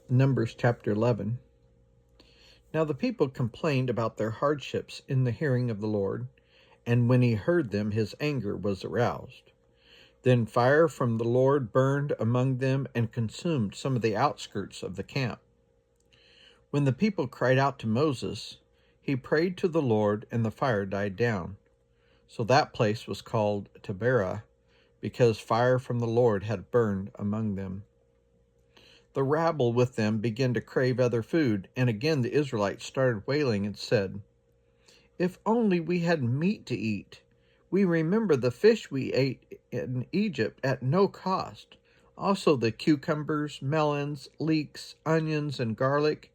Numbers chapter 11. Now the people complained about their hardships in the hearing of the Lord, and when he heard them, his anger was aroused. Then fire from the Lord burned among them and consumed some of the outskirts of the camp. When the people cried out to Moses, he prayed to the Lord, and the fire died down. So that place was called Taberah, because fire from the Lord had burned among them. The rabble with them began to crave other food, and again the Israelites started wailing and said, "If only we had meat to eat! We remember the fish we ate in Egypt at no cost, also the cucumbers, melons, leeks, onions, and garlic.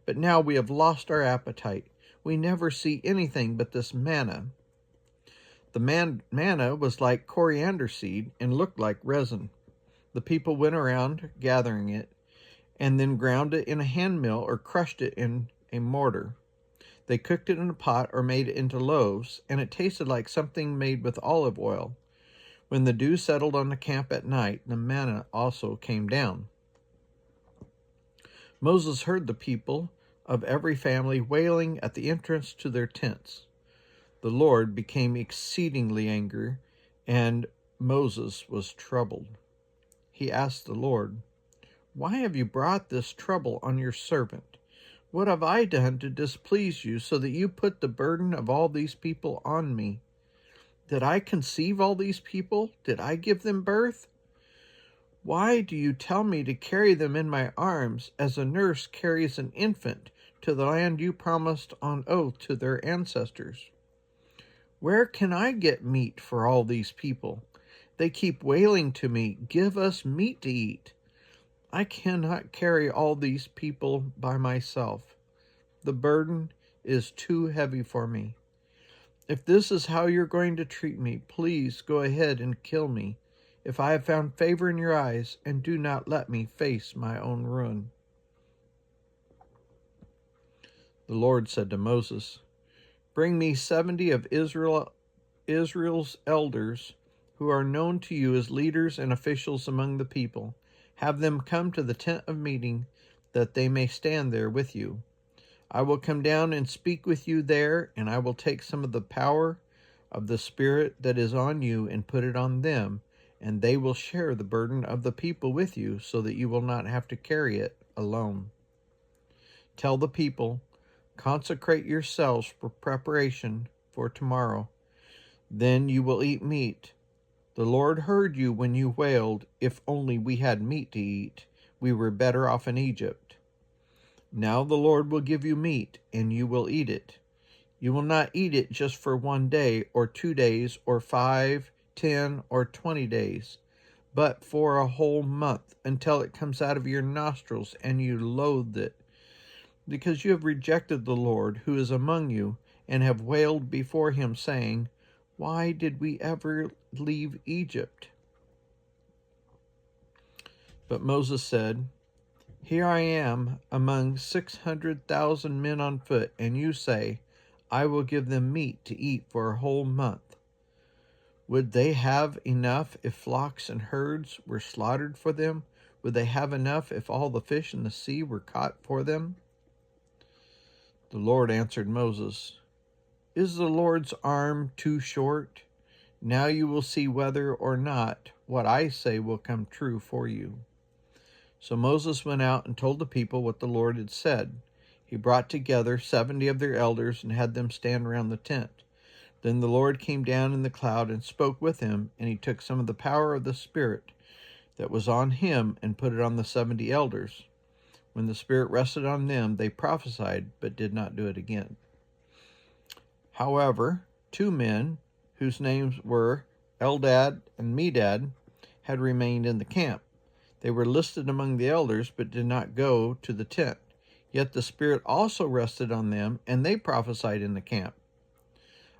But now we have lost our appetite. We never see anything but this manna." The manna was like coriander seed and looked like resin. The people went around gathering it, and then ground it in a hand mill or crushed it in a mortar. They cooked it in a pot or made it into loaves, and it tasted like something made with olive oil. When the dew settled on the camp at night, the manna also came down. Moses heard the people of every family wailing at the entrance to their tents. The Lord became exceedingly angry, and Moses was troubled. He asked the Lord, "Why have you brought this trouble on your servant? What have I done to displease you so that you put the burden of all these people on me? Did I conceive all these people? Did I give them birth? Why do you tell me to carry them in my arms as a nurse carries an infant to the land you promised on oath to their ancestors? Where can I get meat for all these people? They keep wailing to me, 'Give us meat to eat.' I cannot carry all these people by myself. The burden is too heavy for me. If this is how you're going to treat me, please go ahead and kill me, if I have found favor in your eyes, and do not let me face my own ruin." The Lord said to Moses, "Bring me 70 of Israel's elders who are known to you as leaders and officials among the people. Have them come to the tent of meeting, that they may stand there with you. I will come down and speak with you there, and I will take some of the power of the Spirit that is on you and put it on them, and they will share the burden of the people with you, so that you will not have to carry it alone. Tell the people, 'Consecrate yourselves for preparation for tomorrow. Then you will eat meat. The Lord heard you when you wailed, "If only we had meat to eat. We were better off in Egypt." Now the Lord will give you meat, and you will eat it. You will not eat it just for 1 day, or 2 days, or 5, 10, or 20 days, but for a whole month, until it comes out of your nostrils and you loathe it, because you have rejected the Lord who is among you, and have wailed before him, saying, 'Why did we ever leave Egypt?'" But Moses said, "Here I am among 600,000 men on foot, and you say, 'I will give them meat to eat for a whole month.' Would they have enough if flocks and herds were slaughtered for them? Would they have enough if all the fish in the sea were caught for them?" The Lord answered Moses, "Is the Lord's arm too short? Now you will see whether or not what I say will come true for you." So Moses went out and told the people what the Lord had said. He brought together 70 of their elders and had them stand around the tent. Then the Lord came down in the cloud and spoke with him, and he took some of the power of the Spirit that was on him and put it on the 70 elders. When the Spirit rested on them, they prophesied, but did not do it again. However, 2 men, whose names were Eldad and Medad, had remained in the camp. They were listed among the elders, but did not go to the tent. Yet the Spirit also rested on them, and they prophesied in the camp.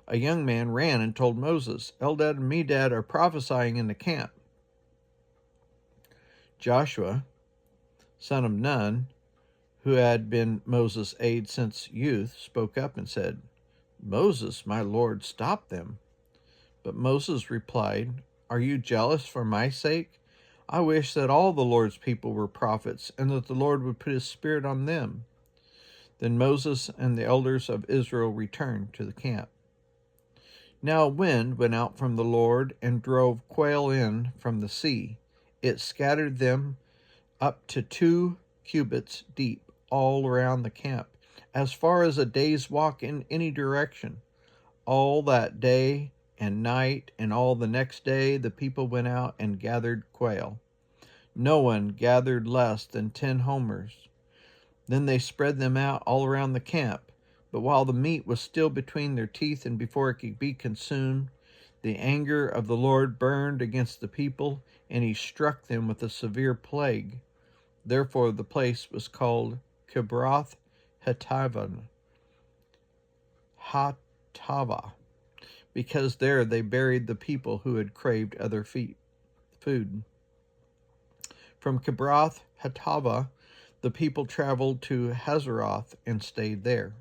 A young man ran and told Moses, "Eldad and Medad are prophesying in the camp." Joshua, son of Nun, who had been Moses' aide since youth, spoke up and said, "Moses, my Lord, stop them." But Moses replied, "Are you jealous for my sake? I wish that all the Lord's people were prophets, and that the Lord would put his Spirit on them." Then Moses and the elders of Israel returned to the camp. Now a wind went out from the Lord and drove quail in from the sea. It scattered them up to 2 cubits deep all around the camp, as far as a day's walk in any direction. All that day and night and all the next day the people went out and gathered quail. No one gathered less than 10 homers. Then they spread them out all around the camp. But while the meat was still between their teeth and before it could be consumed, the anger of the Lord burned against the people, and he struck them with a severe plague. Therefore the place was called Kibroth Hattava, because there they buried the people who had craved other food. From Kibroth Hattava, the people traveled to Hazeroth and stayed there.